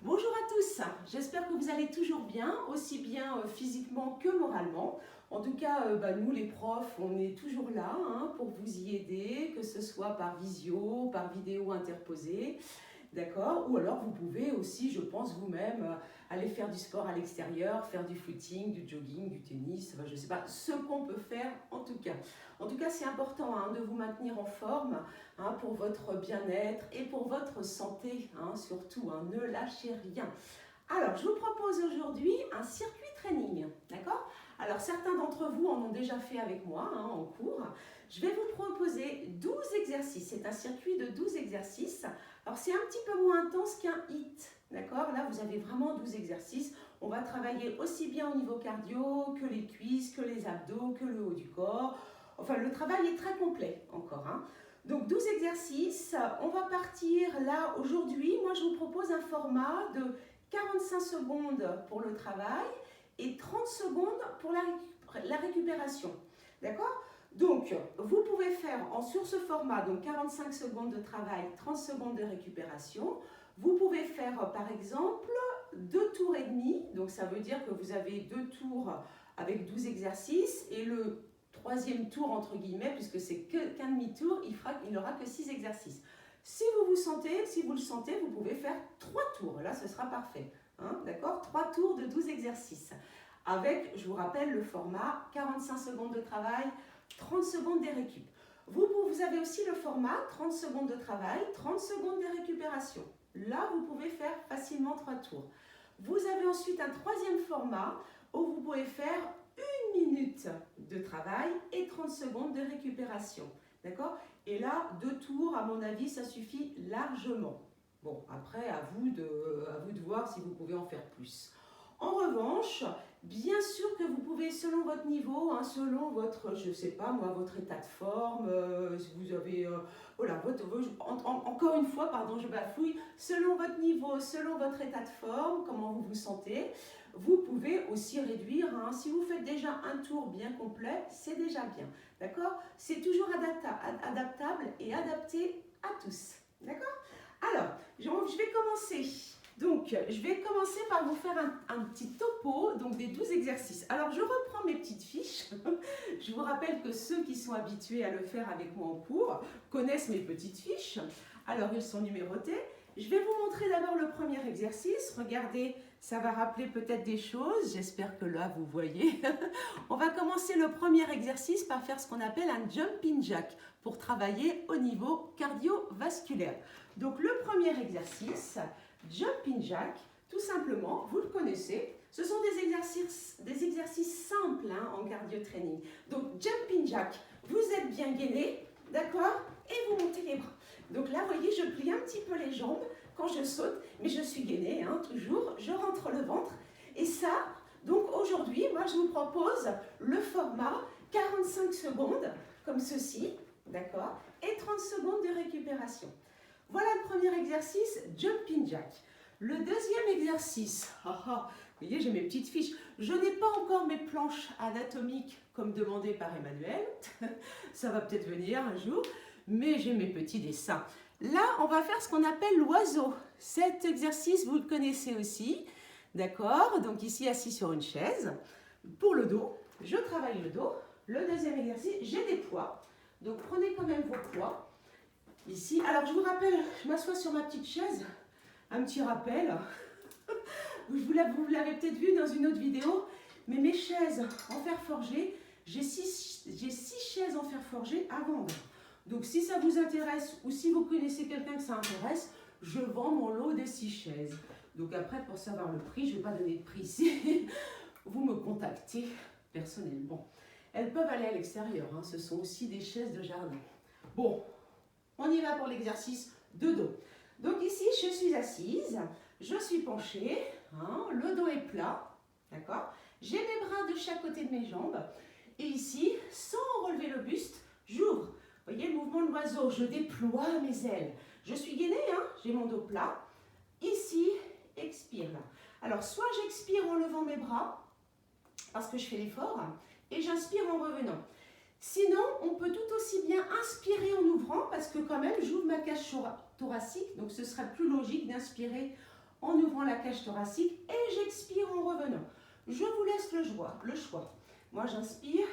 Bonjour à tous, j'espère que vous allez toujours bien, aussi bien physiquement que moralement. En tout cas, nous les profs, on est toujours là pour vous y aider, que ce soit par visio, par vidéo interposée, d'accord? Ou alors vous pouvez aussi, je pense vous-même, aller faire du sport à l'extérieur, faire du footing, du jogging, du tennis, enfin, je ne sais pas, ce qu'on peut faire en tout cas. En tout cas, c'est important de vous maintenir en forme pour votre bien-être et pour votre santé, surtout, ne lâchez rien. Alors, je vous propose aujourd'hui un circuit training, d'accord? Alors, certains d'entre vous en ont déjà fait avec moi en cours. Je vais vous proposer 12 exercices. C'est un circuit de 12 exercices. Alors, c'est un petit peu moins intense qu'un HIIT, d'accord? Là, vous avez vraiment 12 exercices. On va travailler aussi bien au niveau cardio que les cuisses, que les abdos, que le haut du corps. Enfin, le travail est très complet encore. Donc 12 exercices, on va partir là aujourd'hui. Moi je vous propose un format de 45 secondes pour le travail et 30 secondes pour la récupération. D'accord? Donc vous pouvez faire sur ce format, donc 45 secondes de travail, 30 secondes de récupération. Vous pouvez faire par exemple 2 tours et demi, donc ça veut dire que vous avez 2 tours avec 12 exercices et le troisième tour entre guillemets, puisque c'est qu'un demi-tour, il n'aura que 6 exercices. Si vous le sentez, vous pouvez faire 3 tours, là ce sera parfait. D'accord? 3 tours de 12 exercices. Avec, je vous rappelle, le format 45 secondes de travail, 30 secondes des récup. Vous avez aussi le format 30 secondes de travail, 30 secondes de récupération. Là, vous pouvez faire facilement 3 tours. Vous avez ensuite un troisième format où vous pouvez faire 1 minute de travail et 30 secondes de récupération. D'accord? Et là, 2 tours, à mon avis, ça suffit largement. Bon, après, à vous de voir si vous pouvez en faire plus. En revanche, bien sûr que vous pouvez, selon votre niveau, selon votre, je sais pas moi, votre état de forme, si vous avez, voilà, encore une fois, pardon, je bafouille, selon votre niveau, selon votre état de forme, comment vous vous sentez, vous pouvez aussi réduire. Si vous faites déjà un tour bien complet, c'est déjà bien, d'accord? C'est toujours adaptable et adapté à tous, d'accord? Alors, je vais commencer. Donc, je vais commencer par vous faire un petit topo donc des 12 exercices. Alors, je reprends mes petites fiches. Je vous rappelle que ceux qui sont habitués à le faire avec moi en cours connaissent mes petites fiches. Alors, elles sont numérotées. Je vais vous montrer d'abord le premier exercice. Regardez, ça va rappeler peut-être des choses. J'espère que là, vous voyez. On va commencer le premier exercice par faire ce qu'on appelle un jumping jack pour travailler au niveau cardiovasculaire. Donc, le premier exercice, jumping jack, tout simplement, vous le connaissez, ce sont des exercices simples en cardio training. Donc jumping jack, vous êtes bien gainé, d'accord? Et vous montez les bras. Donc là, vous voyez, je plie un petit peu les jambes quand je saute, mais je suis gainée, toujours, je rentre le ventre. Et ça, donc aujourd'hui, moi je vous propose le format 45 secondes, comme ceci, d'accord? Et 30 secondes de récupération. Voilà le premier exercice, jumping jack. Le deuxième exercice, vous voyez, j'ai mes petites fiches. Je n'ai pas encore mes planches anatomiques comme demandé par Emmanuel. Ça va peut-être venir un jour, mais j'ai mes petits dessins. Là, on va faire ce qu'on appelle l'oiseau. Cet exercice, vous le connaissez aussi, d'accord? Donc ici, assis sur une chaise. Pour le dos, je travaille le dos. Le deuxième exercice, j'ai des poids. Donc prenez quand même vos poids. Ici, alors je vous rappelle, je m'assois sur ma petite chaise, un petit rappel, vous l'avez peut-être vu dans une autre vidéo, mais mes chaises en fer forgé, j'ai 6 chaises en fer forgé à vendre. Donc si ça vous intéresse ou si vous connaissez quelqu'un que ça intéresse, je vends mon lot des 6 chaises. Donc après, pour savoir le prix, je ne vais pas donner de prix ici, vous me contactez personnellement. Elles peuvent aller à l'extérieur, ce sont aussi des chaises de jardin. Bon. On y va pour l'exercice de dos. Donc ici, je suis assise, je suis penchée, le dos est plat, d'accord? J'ai mes bras de chaque côté de mes jambes. Et ici, sans relever le buste, j'ouvre. Vous voyez le mouvement de l'oiseau, je déploie mes ailes. Je suis gainée, j'ai mon dos plat. Ici, expire là. Alors, soit j'expire en levant mes bras, parce que je fais l'effort, et j'inspire en revenant. Sinon, on peut tout aussi bien inspirer en ouvrant, parce que quand même, j'ouvre ma cage thoracique, donc ce serait plus logique d'inspirer en ouvrant la cage thoracique et j'expire en revenant. Je vous laisse le choix. Moi, j'inspire.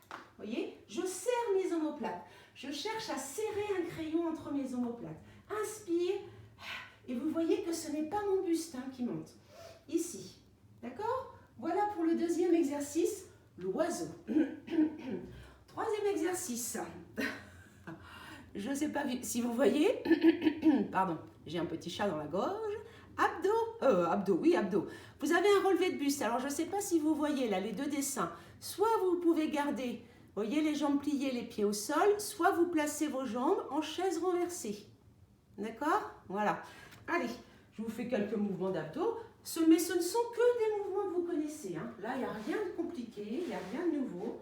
Vous voyez, je serre mes omoplates. Je cherche à serrer un crayon entre mes omoplates. Inspire. Et vous voyez que ce n'est pas mon buste qui monte. Ici. D'accord? Voilà pour le deuxième exercice, l'oiseau. Troisième exercice. Je ne sais pas si vous voyez. Pardon, j'ai un petit chat dans la gorge. Abdos. Vous avez un relevé de buste. Alors, je ne sais pas si vous voyez là les deux dessins. Soit vous pouvez garder, voyez, les jambes pliées, les pieds au sol, soit vous placez vos jambes en chaise renversée. D'accord? Voilà. Allez, je vous fais quelques mouvements d'abdos. Mais ce ne sont que des mouvements que vous connaissez. Là, il n'y a rien de compliqué, il n'y a rien de nouveau.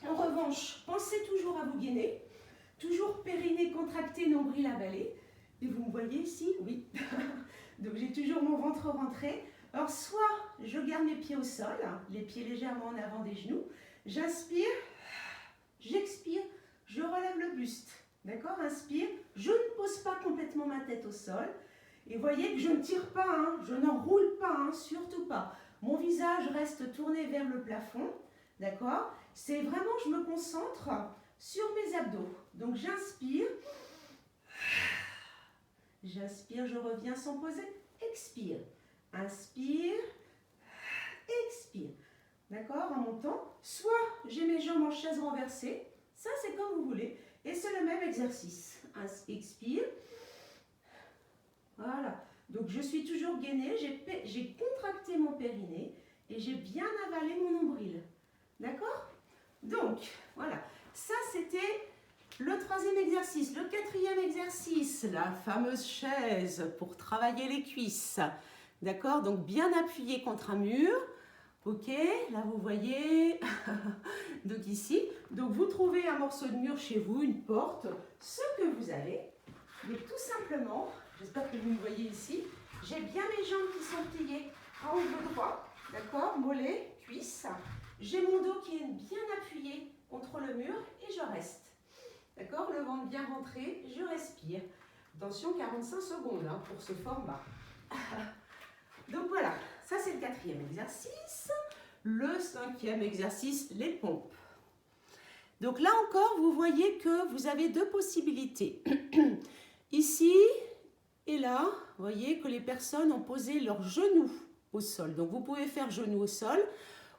En revanche, pensez toujours à vous gainer. Toujours périnée contracté, nombril avalé. Et vous me voyez ici? Oui. Donc, j'ai toujours mon ventre rentré. Alors, soit je garde mes pieds au sol, les pieds légèrement en avant des genoux. J'inspire, j'expire, je relève le buste. D'accord? Inspire, je ne pose pas complètement ma tête au sol. Et voyez que je ne tire pas, je n'enroule pas, surtout pas. Mon visage reste tourné vers le plafond. D'accord? C'est vraiment, je me concentre sur mes abdos. Donc, j'inspire. J'inspire, je reviens sans poser. Expire. Inspire. Expire. D'accord? En montant. Soit j'ai mes jambes en chaise renversée. Ça, c'est comme vous voulez. Et c'est le même exercice. Expire. Voilà. Donc, je suis toujours gainée. J'ai contracté mon périnée et j'ai bien avalé mon nombril. D'accord? Donc, voilà. Ça, c'était le troisième exercice. Le quatrième exercice, la fameuse chaise pour travailler les cuisses. D'accord? Donc, bien appuyé contre un mur. Ok, là, vous voyez. Donc, ici. Donc, vous trouvez un morceau de mur chez vous, une porte, ce que vous avez. Donc, tout simplement, j'espère que vous me voyez ici, j'ai bien mes jambes qui sont pliées à angle droit. D'accord? Mollets, cuisses. J'ai mon dos qui est bien appuyé contre le mur et je reste. D'accord? Le ventre bien rentré, je respire. Attention, 45 secondes pour ce format. Donc voilà, ça c'est le quatrième exercice. Le cinquième exercice, les pompes. Donc là encore, vous voyez que vous avez deux possibilités. Ici et là, vous voyez que les personnes ont posé leurs genoux au sol. Donc vous pouvez faire genoux au sol.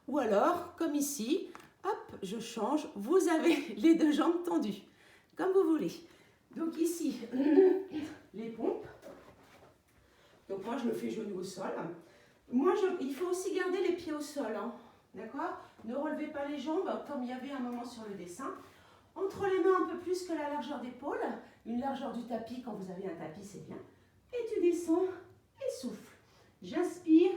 Ou alors, comme ici, hop, je change, vous avez les deux jambes tendues, comme vous voulez. Donc ici, les pompes. Donc moi, je le fais genoux au sol. Moi, il faut aussi garder les pieds au sol, d'accord? Ne relevez pas les jambes, comme il y avait un moment sur le dessin. Entre les mains un peu plus que la largeur d'épaule, une largeur du tapis, quand vous avez un tapis, c'est bien. Et tu descends et souffle. J'inspire.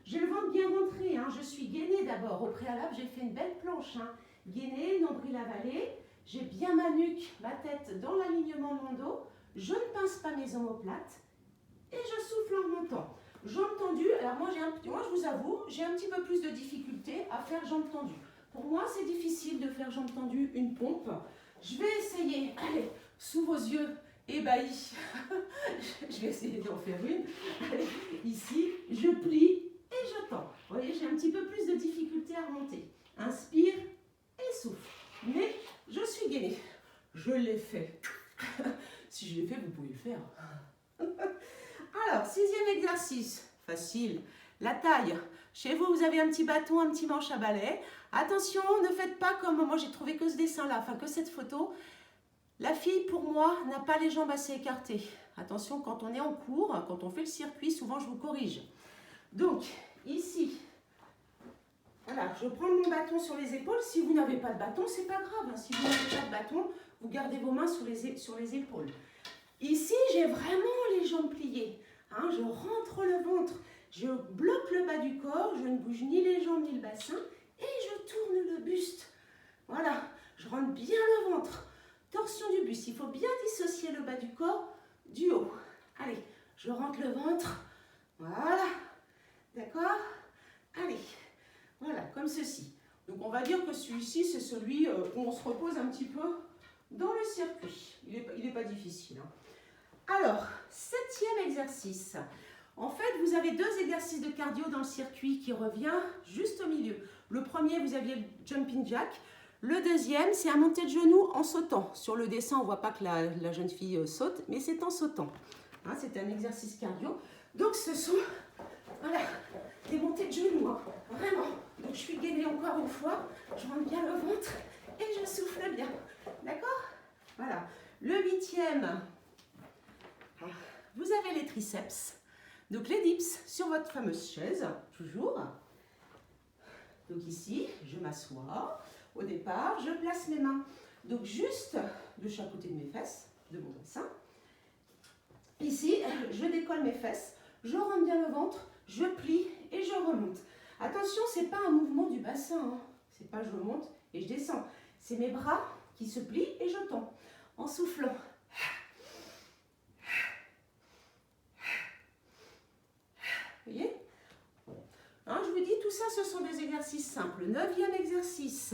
J'ai le ventre bien rentré, je suis gainée d'abord. Au préalable, j'ai fait une belle planche. Gainée, nombril avalé. J'ai bien ma nuque, ma tête dans l'alignement de mon dos. Je ne pince pas mes omoplates. Et je souffle en remontant. Jambes tendues. Alors moi, je vous avoue, j'ai un petit peu plus de difficulté à faire jambes tendues. Pour moi, c'est difficile de faire jambes tendues, une pompe. Je vais essayer. Allez, sous vos yeux ébahis. Je vais essayer d'en faire une. Allez, ici, je plie. Et je tends. Vous voyez, j'ai un petit peu plus de difficulté à remonter. Inspire et souffle. Mais je suis gainée. Je l'ai fait. Si je l'ai fait, vous pouvez le faire. Alors, sixième exercice. Facile. La taille. Chez vous, vous avez un petit bâton, un petit manche à balai. Attention, ne faites pas comme moi, j'ai trouvé que ce dessin-là, enfin que cette photo. La fille, pour moi, n'a pas les jambes assez écartées. Attention, quand on est en cours, quand on fait le circuit, souvent je vous corrige. Donc, ici, voilà, je prends mon bâton sur les épaules. Si vous n'avez pas de bâton, c'est pas grave. Si vous n'avez pas de bâton, vous gardez vos mains sur les épaules. Ici, j'ai vraiment les jambes pliées. Je rentre le ventre, je bloque le bas du corps, je ne bouge ni les jambes ni le bassin et je tourne le buste. Voilà, je rentre bien le ventre. Torsion du buste, il faut bien dissocier le bas du corps du haut. Allez, je rentre le ventre. Voilà. D'accord? Allez, voilà, comme ceci. Donc on va dire que celui-ci, c'est celui où on se repose un petit peu dans le circuit. Il est pas difficile. Alors, exercice. En fait, vous avez 2 exercices de cardio dans le circuit qui revient juste au milieu. Le premier, vous aviez le jumping jack. Le deuxième, c'est un monté de genoux en sautant. Sur le dessin, on ne voit pas que la jeune fille saute, mais c'est en sautant. Hein, c'est un exercice cardio. Donc, ce sont voilà, des montées de genoux, hein, vraiment. Donc, je suis gainée encore une fois. Je rentre bien le ventre et je souffle bien. D'accord? Voilà. Le 8e, vous avez les triceps. Donc, les dips sur votre fameuse chaise, toujours. Donc, ici, je m'assois. Au départ, je place mes mains. Donc, juste de chaque côté de mes fesses, de mon bassin. Ici, je décolle mes fesses. Je rentre bien le ventre. Je plie et je remonte. Attention, ce n'est pas un mouvement du bassin. Hein. C'est pas je remonte et je descends. C'est mes bras qui se plient et je tends. En soufflant. Vous voyez? Hein, je vous dis, tout ça, ce sont des exercices simples. 9e exercice.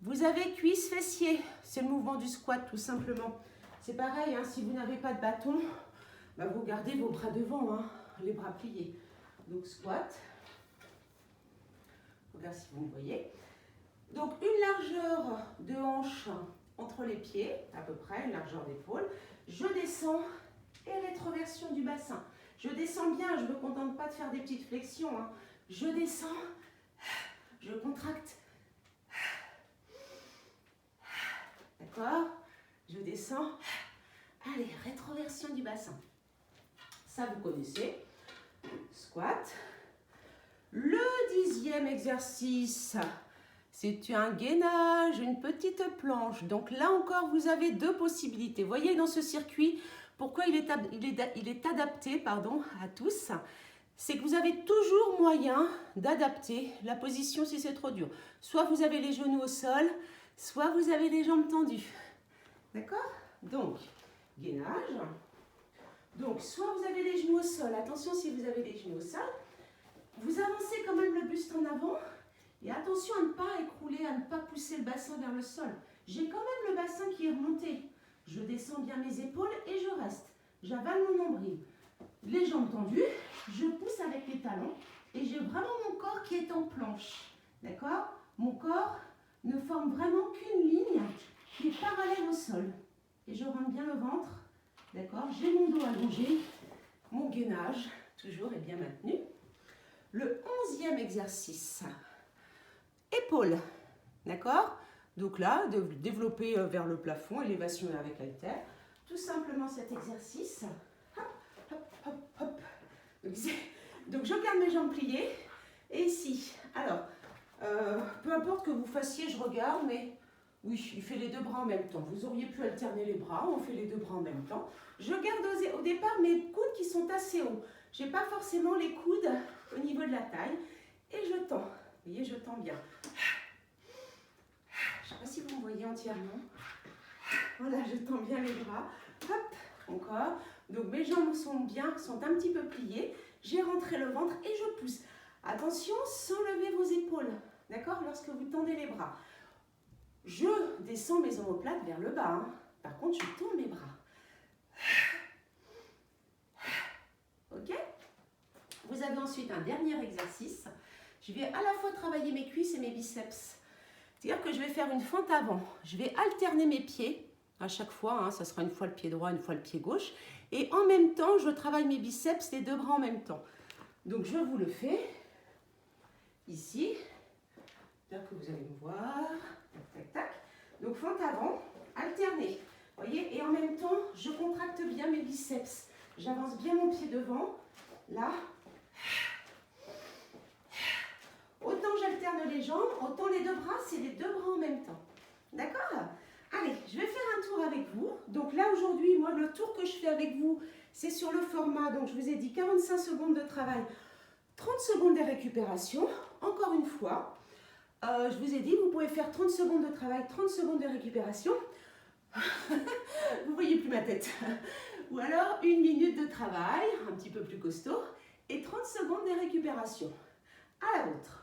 Vous avez cuisses, fessiers. C'est le mouvement du squat, tout simplement. C'est pareil, hein, si vous n'avez pas de bâton, bah, vous gardez vos bras devant, hein, les bras pliés. Donc, squat. Regarde si vous me voyez. Donc, une largeur de hanche entre les pieds, à peu près, une largeur d'épaule. Je descends et rétroversion du bassin. Je descends bien, je ne me contente pas de faire des petites flexions. Hein. Je descends, je contracte. D'accord? Je descends. Allez, rétroversion du bassin. Ça, vous connaissez. Squat. Le 10e exercice, c'est un gainage, une petite planche. Donc là encore, vous avez 2 possibilités. Vous voyez dans ce circuit, pourquoi il est adapté à tous, c'est que vous avez toujours moyen d'adapter la position si c'est trop dur. Soit vous avez les genoux au sol, soit vous avez les jambes tendues. D'accord? Donc, gainage. Donc, soit vous avez les genoux au sol. Attention si vous avez les genoux au sol. Vous avancez quand même le buste en avant. Et attention à ne pas écrouler, à ne pas pousser le bassin vers le sol. J'ai quand même le bassin qui est remonté. Je descends bien mes épaules et je reste. J'avale mon nombril. Les jambes tendues, je pousse avec les talons et j'ai vraiment mon corps qui est en planche. D'accord? Mon corps ne forme vraiment qu'une ligne qui est parallèle au sol. Et je rentre bien le ventre. D'accord? J'ai mon dos allongé. Mon gainage, toujours est bien maintenu. Le 11e exercice. Épaules. D'accord? Donc là, de développer vers le plafond, élévation avec haltère. Tout simplement cet exercice. Hop, hop, hop, hop. Donc je garde mes jambes pliées. Et ici, alors, peu importe que vous fassiez, je regarde, mais oui, il fait les 2 bras en même temps. Vous auriez pu alterner les bras, on fait les 2 bras en même temps. Je garde au départ mes coudes qui sont assez hauts. Je n'ai pas forcément les coudes au niveau de la taille. Et je tends. Vous voyez, je tends bien. Je ne sais pas si vous me voyez entièrement. Voilà, je tends bien les bras. Hop, encore. Donc mes jambes sont bien, sont un petit peu pliées. J'ai rentré le ventre et je pousse. Attention, sans lever vos épaules. D'accord? Lorsque vous tendez les bras. Je descends mes omoplates vers le bas. Hein. Par contre, je tourne mes bras. Ok? Vous avez ensuite un dernier exercice. Je vais à la fois travailler mes cuisses et mes biceps. C'est-à-dire que je vais faire une fente avant. Je vais alterner mes pieds à chaque fois. Hein. Ça sera une fois le pied droit, une fois le pied gauche. Et en même temps, je travaille mes biceps, les 2 bras en même temps. Donc, je vous le fais ici. J'espère que vous allez me voir. Tac, tac, tac. Donc, fente avant, alternée. Vous voyez? Et en même temps, je contracte bien mes biceps. J'avance bien mon pied devant. Là. Autant j'alterne les jambes, autant les 2 bras, c'est les 2 bras en même temps. D'accord? Allez, je vais faire un tour avec vous. Donc là, aujourd'hui, moi, le tour que je fais avec vous, c'est sur le format. Donc, je vous ai dit 45 secondes de travail, 30 secondes de récupération. Encore une fois, je vous ai dit, vous pouvez faire 30 secondes de travail, 30 secondes de récupération. Vous voyez plus ma tête. Ou alors, 1 minute de travail, un petit peu plus costaud, et 30 secondes de récupération. À la vôtre.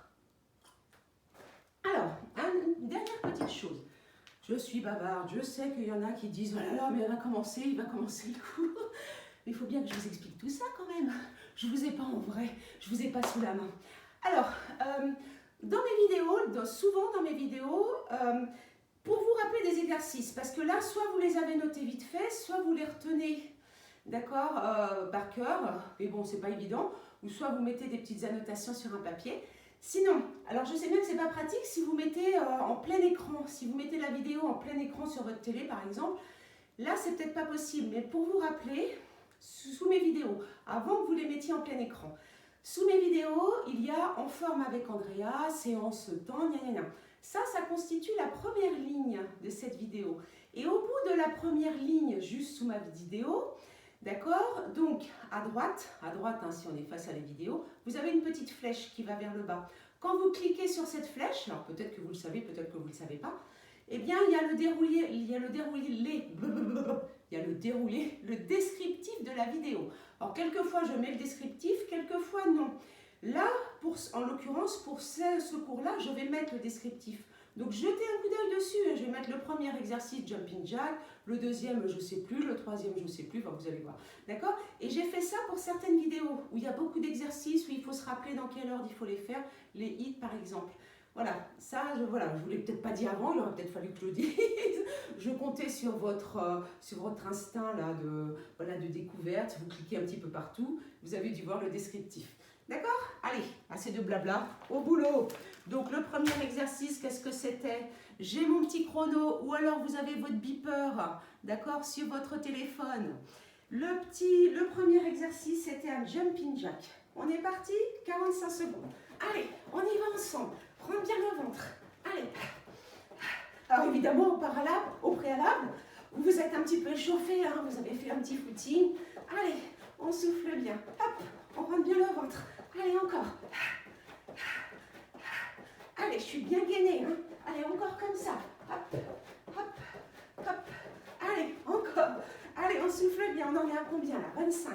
Alors, une dernière petite chose. Je suis bavarde, je sais qu'il y en a qui disent « Oh là là, mais il va commencer le cours ». Mais il faut bien que je vous explique tout ça quand même. Je ne vous ai pas en vrai, je ne vous ai pas sous la main. Alors, dans mes vidéos, souvent dans mes vidéos, pour vous rappeler des exercices, parce que là, soit vous les avez notés vite fait, soit vous les retenez, d'accord, par cœur, mais bon, c'est pas évident, ou soit vous mettez des petites annotations sur un papier. Sinon, alors je sais bien que c'est pas pratique si vous mettez en plein écran, si vous mettez la vidéo en plein écran sur votre télé par exemple, là c'est peut-être pas possible, mais pour vous rappeler, sous mes vidéos, avant que vous les mettiez en plein écran, sous mes vidéos, il y a en forme avec Andrea, séance temps, gna gna gna. Ça constitue la première ligne de cette vidéo. Et au bout de la première ligne, juste sous ma vidéo, d'accord, donc à droite hein, si on est face à la vidéo, vous avez une petite flèche qui va vers le bas. Quand vous cliquez sur cette flèche, alors peut-être que vous le savez, peut-être que vous ne le savez pas, eh bien il y a le déroulé, le descriptif de la vidéo. Alors quelquefois je mets le descriptif, quelquefois non. Là, en l'occurrence, pour ce cours-là, je vais mettre le descriptif. Donc jetez un coup d'œil dessus, je vais mettre le premier exercice jumping jack, le deuxième je ne sais plus, le troisième je ne sais plus, enfin, vous allez voir, d'accord? Et j'ai fait ça pour certaines vidéos où il y a beaucoup d'exercices, où il faut se rappeler dans quelle ordre il faut les faire, les hits par exemple. Voilà, ça, je vous l'ai peut-être pas dit avant, il aurait peut-être fallu que je le dise. Je comptais sur votre instinct là, de découverte, vous cliquez un petit peu partout, vous avez dû voir le descriptif. D'accord? Allez, assez de blabla, au boulot. Donc le premier exercice, qu'est-ce que c'était? J'ai mon petit chrono, ou alors vous avez votre beeper, d'accord, sur votre téléphone. Le premier exercice, c'était un jumping jack. On est parti, 45 secondes. Allez, on y va ensemble. Prends bien le ventre. Allez. Alors évidemment, au préalable, vous vous êtes un petit peu échauffé, hein, vous avez fait un petit footing. Allez, on souffle bien. Hop, on rentre bien le ventre. Allez, encore. Allez, je suis bien gainée. Hein. Allez, encore comme ça. Hop, hop, hop. Allez, encore. Allez, on souffle bien. On en est à combien là? 25.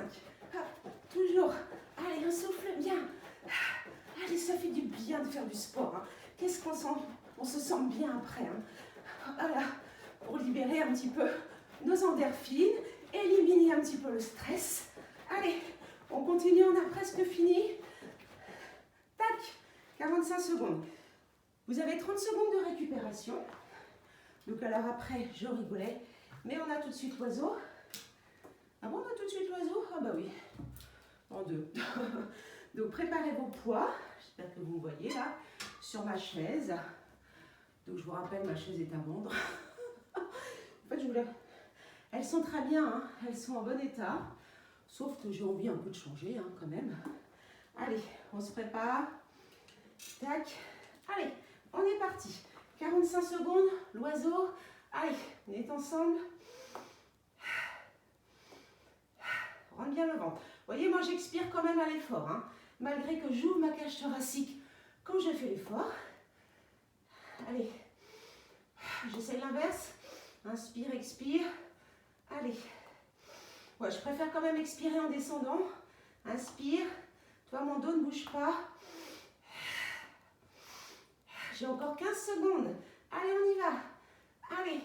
Hop, toujours. Allez, on souffle bien. Allez, ça fait du bien de faire du sport. Hein. Qu'est-ce qu'on sent? On se sent bien après. Hein. Voilà, pour libérer un petit peu nos endorphines, éliminer un petit peu le stress. Allez, on continue, on a presque fini. Tac, 45 secondes. Vous avez 30 secondes de récupération. Donc alors après, je rigolais. Mais on a tout de suite l'oiseau. Ah bon, on a tout de suite l'oiseau? Ah bah oui, en deux. Donc préparez vos poids. J'espère que vous me voyez là, sur ma chaise. Donc je vous rappelle, ma chaise est à vendre. En fait, elles sont très bien, hein. Elles sont en bon état. Sauf que j'ai envie un peu de changer, hein, quand même. Allez, on se prépare. Tac. Allez, on est parti. 45 secondes, l'oiseau. Allez, on est ensemble. Rentre bien le ventre. Vous voyez, moi j'expire quand même à l'effort, hein, malgré que j'ouvre ma cage thoracique quand je fais l'effort. Allez, j'essaye l'inverse. Inspire, expire. Allez. Ouais, je préfère quand même expirer en descendant. Inspire. Toi, mon dos ne bouge pas. J'ai encore 15 secondes. Allez, on y va. Allez,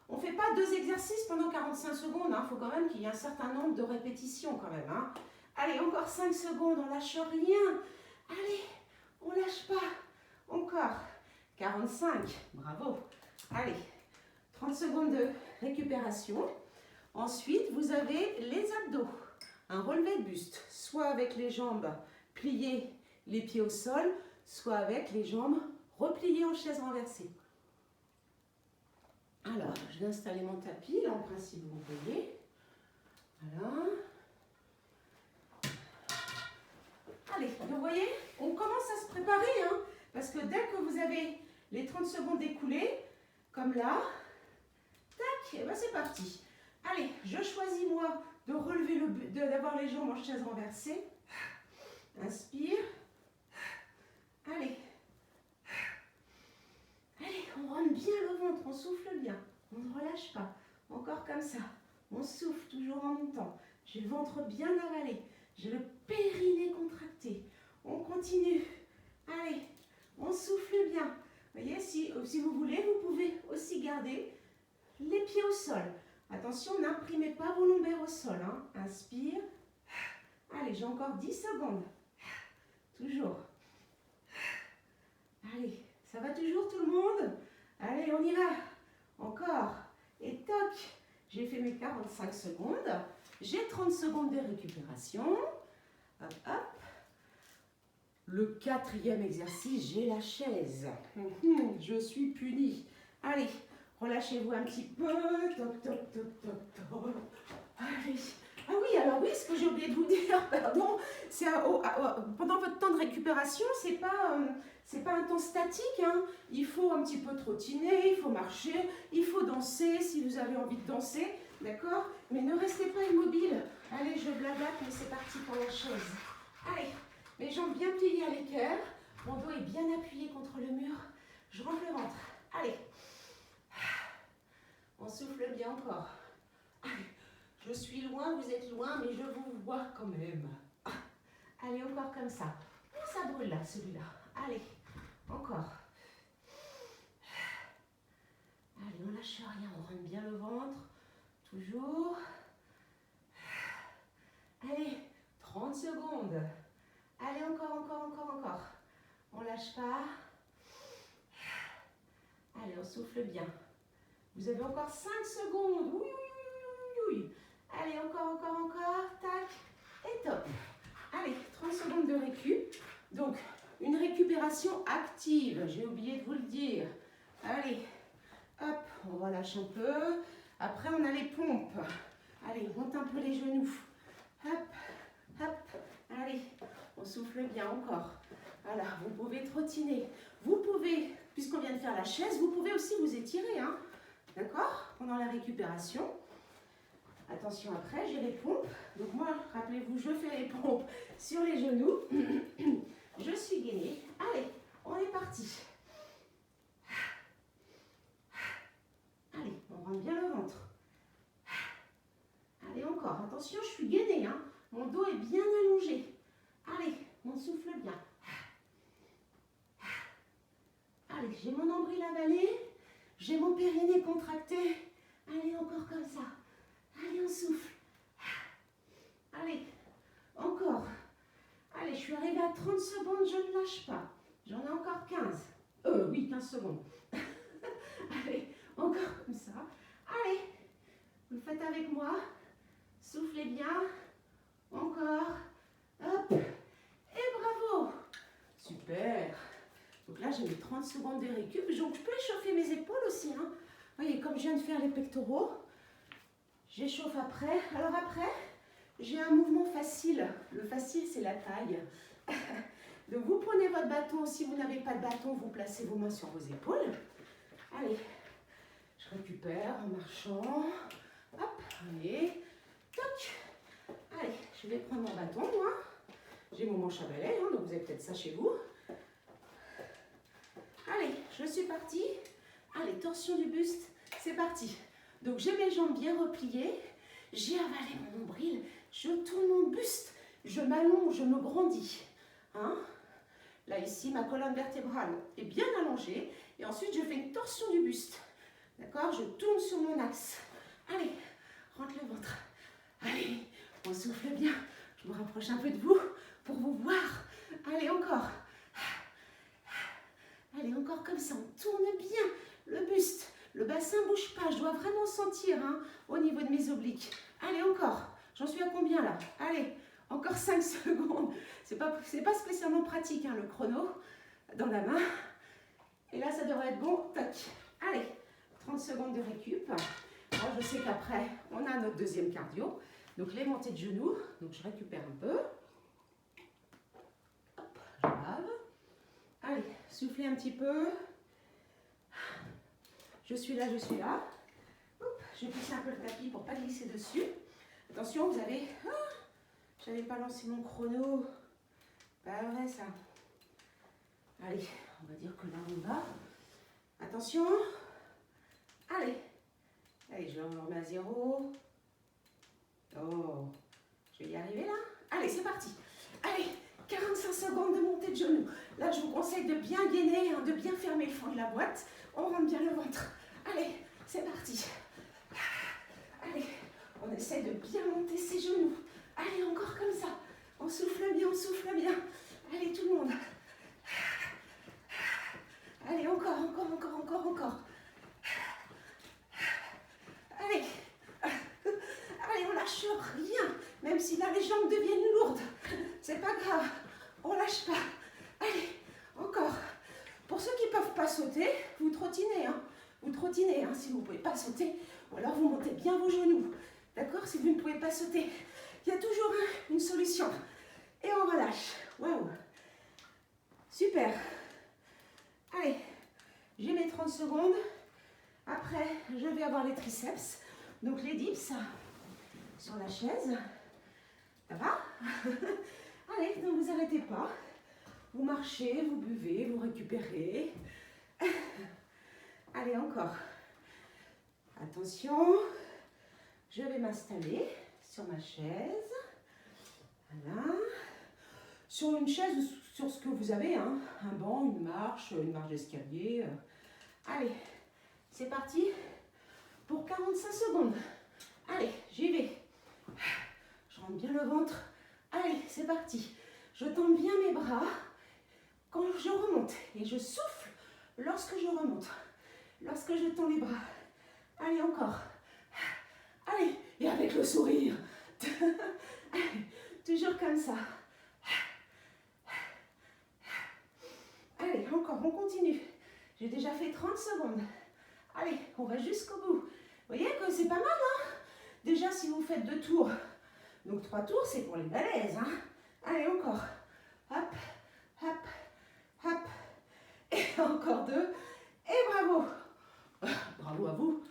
on ne fait pas 2 exercices pendant 45 secondes. Il faut quand même qu'il y ait un certain nombre de répétitions quand même. Hein. Allez, encore 5 secondes, on lâche rien. Allez, on lâche pas. Encore. 45, bravo. Allez, 30 secondes de récupération. Ensuite, vous avez les abdos. Un relevé de buste, soit avec les jambes pliées, les pieds au sol, soit avec les jambes repliées en chaise renversée. Alors, je vais installer mon tapis, là en principe vous voyez. Voilà. Allez, vous voyez, on commence à se préparer, hein, parce que dès que vous avez les 30 secondes écoulées, comme là, tac, et ben c'est parti. Allez, je choisis moi de relever d'avoir les jambes en chaise renversée. Inspire. Allez. Allez, on rentre bien le ventre, on souffle bien. On ne relâche pas. Encore comme ça. On souffle toujours en montant. J'ai le ventre bien avalé. J'ai le périnée contracté. On continue. Allez, on souffle bien. Vous voyez, si vous voulez, vous pouvez aussi garder les pieds au sol. Attention, n'imprimez pas vos lombaires au sol. Hein. Inspire. Allez, j'ai encore 10 secondes. Toujours. Allez, ça va toujours tout le monde? Allez, on y va. Encore. Et toc. J'ai fait mes 45 secondes. J'ai 30 secondes de récupération. Hop, hop. Le quatrième exercice, j'ai la chaise. Je suis punie. Allez, relâchez-vous un petit peu. Toc, toc, toc, toc, toc. Allez. Ah oui, alors oui, ce que j'ai oublié de vous dire, pardon, c'est pendant votre temps de récupération, c'est pas un temps statique, hein. Il faut un petit peu trottiner, il faut marcher, il faut danser si vous avez envie de danser, d'accord? Mais ne restez pas immobile. Allez, je blablate, mais c'est parti pour la chaise. Allez, mes jambes bien pliées à l'équerre, mon dos est bien appuyé contre le mur, je rentre le ventre. Allez, on souffle bien encore. Allez. Je suis loin, vous êtes loin, mais je vous vois quand même. Allez, encore comme ça. Oh, ça brûle là, celui-là. Allez, encore. Allez, on lâche rien, on rentre bien le ventre. Toujours. Allez, 30 secondes. Allez, encore, encore, encore, encore. On lâche pas. Allez, on souffle bien. Vous avez encore 5 secondes. Oui, oui, oui, oui, oui. Allez, encore, encore, encore, tac, et top. Allez, 30 secondes de récup. Donc, une récupération active, j'ai oublié de vous le dire. Allez, hop, on relâche un peu. Après, on a les pompes. Allez, on monte un peu les genoux. Hop, hop, allez, on souffle bien encore. Voilà, vous pouvez trottiner. Vous pouvez, puisqu'on vient de faire la chaise, vous pouvez aussi vous étirer, hein. D'accord? Pendant la récupération. Attention, après, j'ai les pompes. Donc moi, rappelez-vous, je fais les pompes sur les genoux. Je suis gainée. Allez, on est parti. Allez, on rentre bien le ventre. Allez, encore. Attention, je suis gainée, hein. Mon dos est bien allongé. Allez, on souffle bien. Allez, j'ai mon nombril avalé. J'ai mon périnée contracté. Allez, encore comme ça. Allez, on souffle. Allez, encore. Allez, je suis arrivée à 30 secondes, je ne lâche pas. J'en ai encore 15. Oui, 15 secondes. Allez, encore comme ça. Allez, vous le faites avec moi. Soufflez bien. Encore. Hop. Et bravo. Super. Donc là, j'ai mis 30 secondes de récup. Donc, je peux échauffer mes épaules aussi, hein. Vous voyez, comme je viens de faire les pectoraux, j'échauffe après. Alors après, j'ai un mouvement facile. Le facile, c'est la taille. Donc, vous prenez votre bâton. Si vous n'avez pas de bâton, vous placez vos mains sur vos épaules. Allez, je récupère en marchant. Hop, allez, toc. Allez, je vais prendre mon bâton, moi. J'ai mon manche à balai, hein, donc vous avez peut-être ça chez vous. Allez, je suis partie. Allez, torsion du buste, c'est parti. Donc, j'ai mes jambes bien repliées. J'ai avalé mon nombril. Je tourne mon buste. Je m'allonge, je me grandis. Hein? Là, ici, ma colonne vertébrale est bien allongée. Et ensuite, je fais une torsion du buste. D'accord? Je tourne sur mon axe. Allez, rentre le ventre. Allez, on souffle bien. Je me rapproche un peu de vous pour vous voir. Allez, encore. Allez, encore comme ça. On tourne bien le buste. Le bassin ne bouge pas. Je dois vraiment sentir, hein, au niveau de mes obliques. Allez, encore. J'en suis à combien là? Allez, encore 5 secondes. C'est pas spécialement pratique, hein, le chrono dans la main. Et là, ça devrait être bon. Tac. Allez, 30 secondes de récup. Moi, je sais qu'après, on a notre deuxième cardio. Donc, les montées de genoux. Donc, je récupère un peu. Hop, je lave. Allez, soufflez un petit peu. Je suis là, je suis là. Hop, je pousse un peu le tapis pour ne pas glisser dessus. Attention, vous avez... je n'avais pas lancé mon chrono. Pas vrai, ça. Allez, on va dire que là, on va. Attention. Allez. Allez, je me remets à 0. Oh, je vais y arriver là. Allez, c'est parti. Allez, 45 secondes de montée de genoux. Là, je vous conseille de bien gainer, hein, de bien fermer le fond de la boîte. On rentre bien le ventre. Allez, c'est parti. Allez, on essaie de bien monter ses genoux. Allez, encore comme ça. On rien. Même si là les jambes deviennent lourdes, c'est pas grave. On lâche pas. Allez, encore. Pour ceux qui ne peuvent pas sauter, vous trottinez. Hein. Vous trottinez si vous ne pouvez pas sauter. Ou alors vous montez bien vos genoux. D'accord? Si vous ne pouvez pas sauter, il y a toujours une solution. Et on relâche. Waouh! Super. Allez, j'ai mes 30 secondes. Après, je vais avoir les triceps. Donc les dips sur la chaise. Ça va? Allez, ne vous arrêtez pas. Vous marchez, vous buvez, vous récupérez. Allez, encore. Attention. Je vais m'installer sur ma chaise. Voilà. Sur une chaise ou sur ce que vous avez, hein. Un banc, une marche d'escalier. Allez, c'est parti pour 45 secondes. Allez, j'y vais. Je rentre bien le ventre. Allez, c'est parti. Je tends bien mes bras quand je remonte. Et je souffle lorsque je remonte. Lorsque je tends les bras. Allez, encore. Allez, et avec le sourire. Allez, toujours comme ça. Allez, encore, on continue. J'ai déjà fait 30 secondes. Allez, on va jusqu'au bout. Vous voyez que c'est pas mal, hein? Déjà, si vous faites 2 tours, donc 3 tours, c'est pour les balèzes, hein? Allez, encore. Hop, hop, hop. Et encore 2. Et bravo. Bravo à vous.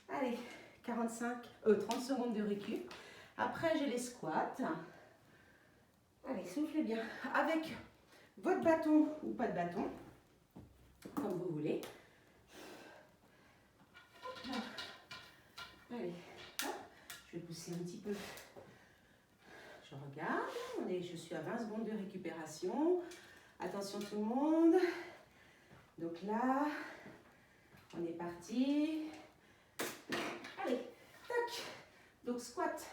Allez, 30 secondes de récup. Après, j'ai les squats. Allez, soufflez bien. Avec votre bâton ou pas de bâton, comme vous voulez. Hop. Allez, hop. Je vais pousser un petit peu. Je regarde. Je suis à 20 secondes de récupération. Attention tout le monde. Donc là, on est parti. Allez, tac. Donc squat.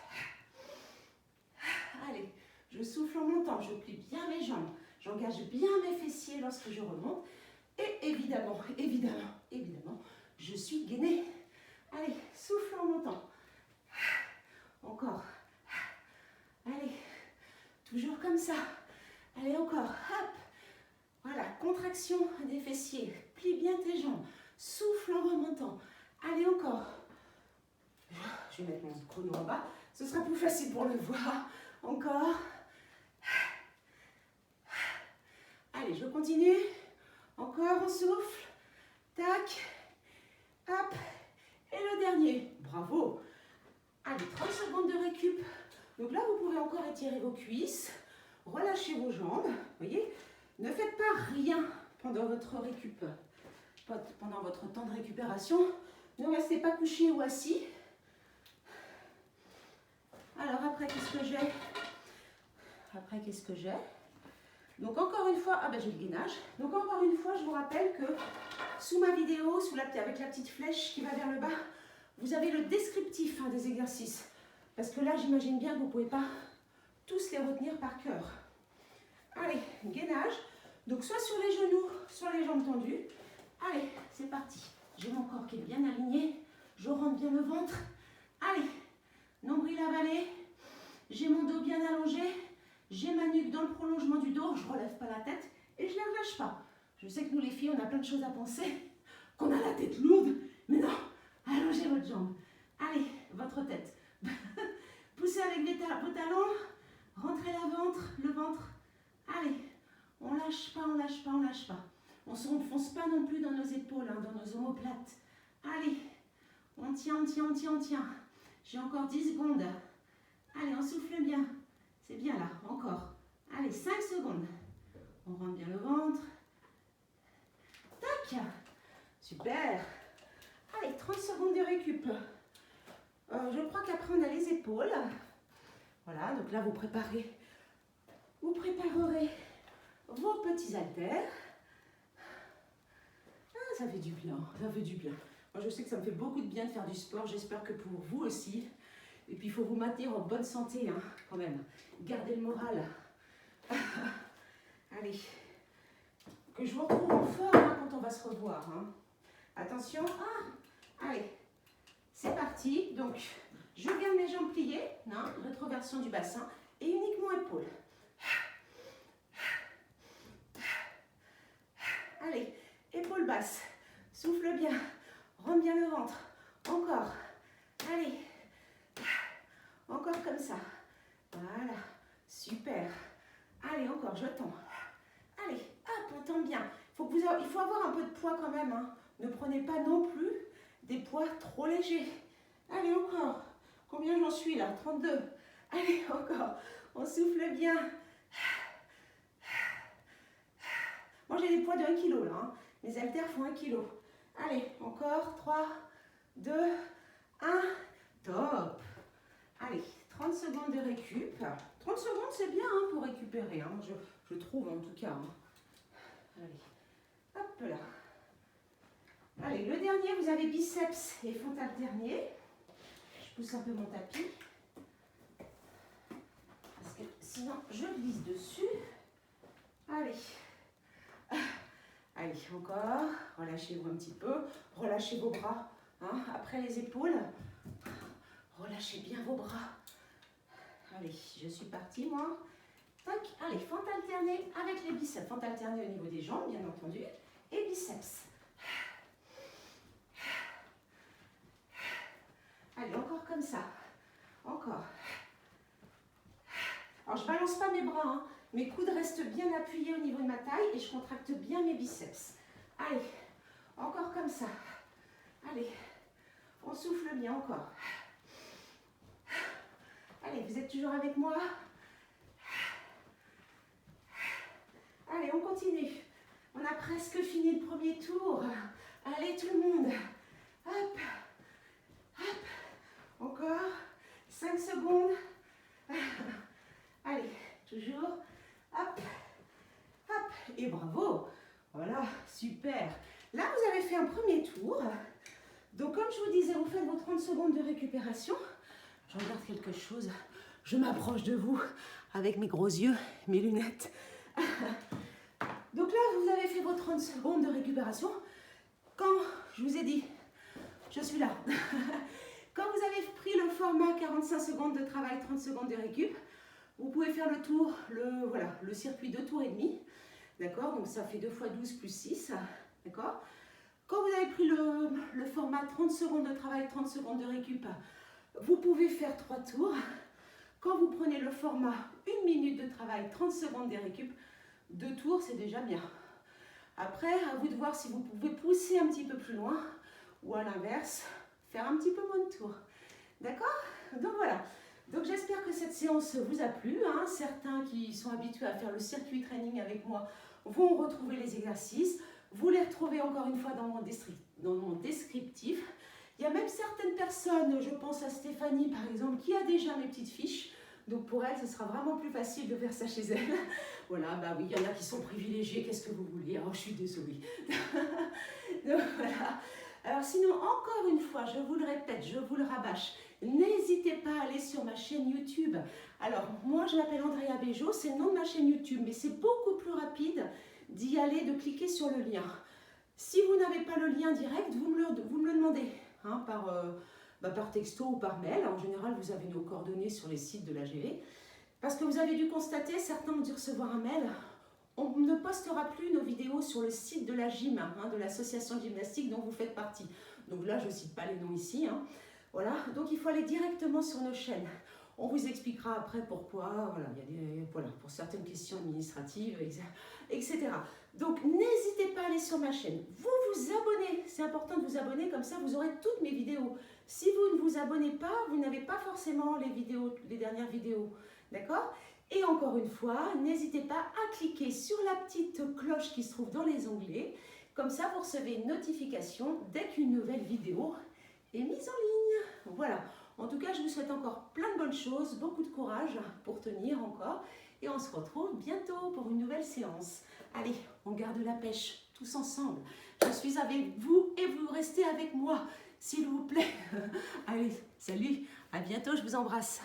Allez, je souffle en montant, je plie bien mes jambes, j'engage bien mes fessiers lorsque je remonte. Et évidemment, je suis gainée. Allez, souffle en montant. Encore. Allez, toujours comme ça. Allez, encore. Hop. Voilà, contraction des fessiers. Plie bien tes jambes. Souffle en remontant. Allez, encore. Je vais mettre mon chrono en bas. Ce sera plus facile pour le voir. Encore. Allez, je continue. Encore, on souffle. Tac. Hop. Et le dernier. Bravo. Allez, 30 secondes de récup. Donc là, vous pouvez encore étirer vos cuisses. Relâchez vos jambes. Vous voyez, ne faites pas rien pendant votre récup. Pendant votre temps de récupération. Ne restez pas couché ou assis. Alors après, qu'est-ce que j'ai? Donc encore une fois, j'ai le gainage. Donc encore une fois, je vous rappelle que sous ma vidéo, avec la petite flèche qui va vers le bas, vous avez le descriptif des exercices. Parce que là, j'imagine bien que vous ne pouvez pas tous les retenir par cœur. Allez, gainage. Donc soit sur les genoux, soit les jambes tendues. Allez, c'est parti. J'ai mon corps qui est bien aligné. Je rentre bien le ventre. Allez, nombril avalé. J'ai mon dos bien allongé. J'ai ma nuque dans le prolongement du dos. Je ne relève pas la tête et je ne la relâche pas. Je sais que nous les filles, on a plein de choses à penser. Qu'on a la tête lourde. Mais non, allongez votre jambe. Allez, votre tête. Poussez avec vos talons. Rentrez le ventre. Allez, on lâche pas, on lâche pas, on lâche pas. On ne s'enfonce pas non plus dans nos épaules, dans nos omoplates. Allez, on tient, on tient, on tient, on tient. J'ai encore 10 secondes. Allez, on souffle bien. C'est bien là, encore. Allez, 5 secondes. On rentre bien le ventre. Tac. Super. Allez, 30 secondes de récup. Je crois qu'après, on a les épaules. Voilà, donc là, vous préparerez vos petits haltères. Ah, ça fait du bien, ça fait du bien. Moi, je sais que ça me fait beaucoup de bien de faire du sport. J'espère que pour vous aussi. Et puis, il faut vous maintenir en bonne santé, quand même. Gardez le moral. Allez. Que je vous retrouve en forme quand on va se revoir. Attention. Allez. C'est parti. Donc, Je garde mes jambes pliées, hein, rétroversion du bassin et uniquement épaules. Allez, épaules basses, souffle bien, rentre bien le ventre. Encore, allez, encore comme ça. Voilà, super. Allez, encore, je tends. Allez, hop, on tend bien. Il faut avoir un peu de poids quand même, hein. Ne prenez pas non plus des poids trop légers. Allez, encore. Combien j'en suis là? 32. Allez, encore. On souffle bien. Moi, j'ai des poids de 1 kg là. Hein. Mes haltères font 1 kg. Allez, encore. 3, 2, 1. Top. Allez, 30 secondes de récup. 30 secondes, c'est bien hein, pour récupérer. Hein. Je trouve en tout cas. Hein. Allez, hop là. Allez, le dernier, vous avez biceps et fente alternée. Je pousse un peu mon tapis. Parce que sinon, je glisse dessus. Allez. Allez, encore. Relâchez-vous un petit peu. Relâchez vos bras. Hein, après les épaules. Relâchez bien vos bras. Allez, je suis partie, moi. Tac. Allez, fente alternée avec les biceps. Fente alternée au niveau des jambes, bien entendu. Et biceps. Allez, encore comme ça. Encore. Alors, je ne balance pas mes bras. Hein. Mes coudes restent bien appuyés au niveau de ma taille et je contracte bien mes biceps. Allez, encore comme ça. Allez, on souffle bien encore. Allez, vous êtes toujours avec moi? Allez, on continue. On a presque fini le premier tour. Allez, tout le monde. Hop, hop. Encore. 5 secondes. Allez, toujours. Hop, hop. Et bravo. Voilà, super. Là, vous avez fait un premier tour. Donc, comme je vous disais, vous faites vos 30 secondes de récupération. Je regarde quelque chose. Je m'approche de vous avec mes gros yeux, mes lunettes. Donc là, vous avez fait vos 30 secondes de récupération. Quand je vous ai dit, je suis là. Quand vous avez pris le format 45 secondes de travail, 30 secondes de récup, vous pouvez faire le tour, le circuit 2 tours et demi. D'accord? Donc ça fait 2 x 12 plus 6. D'accord? Quand vous avez pris le format 30 secondes de travail, 30 secondes de récup, vous pouvez faire 3 tours. Quand vous prenez le format 1 minute de travail, 30 secondes de récup, 2 tours, c'est déjà bien. Après, à vous de voir si vous pouvez pousser un petit peu plus loin ou à l'inverse, faire un petit peu moins de tours. D'accord? Donc voilà. Donc j'espère que cette séance vous a plu. Hein. Certains qui sont habitués à faire le circuit training avec moi vont retrouver les exercices. Vous les retrouvez encore une fois dans mon descriptif. Il y a même certaines personnes, je pense à Stéphanie par exemple, qui a déjà mes petites fiches. Donc pour elle, ce sera vraiment plus facile de faire ça chez elle. Voilà, bah oui, il y en a qui sont privilégiés, qu'est-ce que vous voulez? Oh, je suis désolée. Donc voilà. Alors sinon, encore une fois, je vous le répète, je vous le rabâche, n'hésitez pas à aller sur ma chaîne YouTube. Alors, moi, je m'appelle Andrea Bejo, c'est le nom de ma chaîne YouTube, mais c'est beaucoup plus rapide d'y aller, de cliquer sur le lien. Si vous n'avez pas le lien direct, vous me le demandez hein, par texto ou par mail. En général, vous avez nos coordonnées sur les sites de l'AGV. Parce que vous avez dû constater, certains ont dû recevoir un mail. On ne postera plus nos vidéos sur le site de la gym, hein, de l'association de gymnastique dont vous faites partie. Donc là, je ne cite pas les noms ici. Hein. Voilà, donc il faut aller directement sur nos chaînes. On vous expliquera après pourquoi, voilà, pour certaines questions administratives, etc. Donc n'hésitez pas à aller sur ma chaîne. Vous abonnez, c'est important de vous abonner, comme ça vous aurez toutes mes vidéos. Si vous ne vous abonnez pas, vous n'avez pas forcément les dernières vidéos. D'accord? Et encore une fois, n'hésitez pas à cliquer sur la petite cloche qui se trouve dans les onglets. Comme ça, vous recevez une notification dès qu'une nouvelle vidéo est mise en ligne. Voilà. En tout cas, je vous souhaite encore plein de bonnes choses, beaucoup de courage pour tenir encore. Et on se retrouve bientôt pour une nouvelle séance. Allez, on garde la pêche tous ensemble. Je suis avec vous et vous restez avec moi, s'il vous plaît. Allez, salut, à bientôt, je vous embrasse.